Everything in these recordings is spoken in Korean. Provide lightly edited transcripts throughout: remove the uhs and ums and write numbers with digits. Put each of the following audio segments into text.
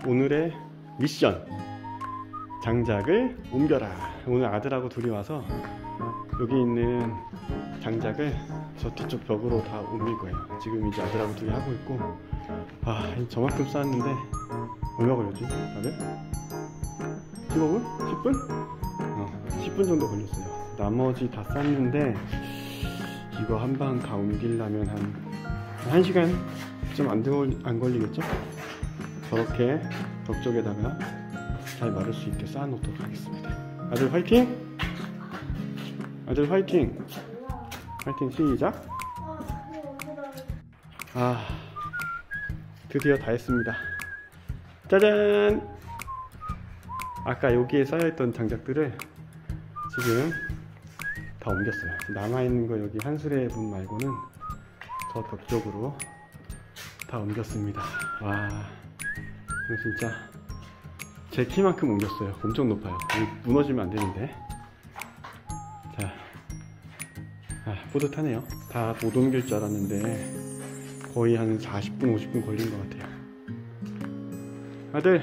오늘의 미션, 장작을 옮겨라. 오늘 아들하고 둘이 와서 여기 있는 장작을 저 뒤쪽 벽으로 다 옮길 거예요. 지금 이제 아들하고 둘이 하고 있고, 저만큼 쌓았는데 얼마 걸렸지 아들? 15분? 10분? 10분 정도 걸렸어요. 나머지 다 쌌는데 이거 한 방 다 옮기려면 한 1시간 좀 안 걸리겠죠? 저렇게 벽 쪽에다가 잘 마를 수 있게 쌓아 놓도록 하겠습니다. 아들 화이팅! 아들 화이팅! 화이팅 시작! 드디어 다 했습니다. 짜잔! 아까 여기에 쌓여있던 장작들을 지금 다 옮겼어요. 남아있는 거 여기 한수레 분 말고는 저 벽 쪽으로 다 옮겼습니다. 이거 진짜 제 키만큼 옮겼어요. 엄청 높아요. 무너지면 안 되는데. 자, 뿌듯하네요. 다 못 옮길 줄 알았는데 거의 한 40분, 50분 걸린 것 같아요. 아들,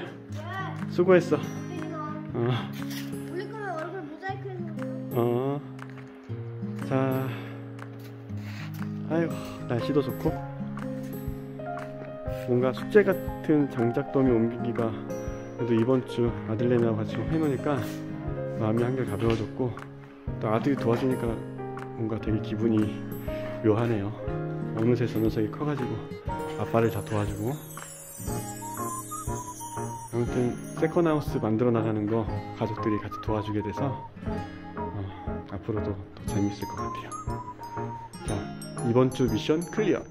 수고했어. 올릴 거면 얼굴 모자이크 해서. 자, 아이고, 날씨도 좋고 뭔가 숙제 같은 장작더미 옮기기가 그래도 이번 주 아들내미하고 같이 해놓으니까 마음이 한결 가벼워졌고, 또 아들이 도와주니까 뭔가 되게 기분이 묘하네요. 어느새 저 녀석이 커가지고 아빠를 다 도와주고. 아무튼 세컨하우스 만들어 나가는 거 가족들이 같이 도와주게 돼서 앞으로도 더 재밌을 것 같아요. 자, 이번 주 미션 클리어.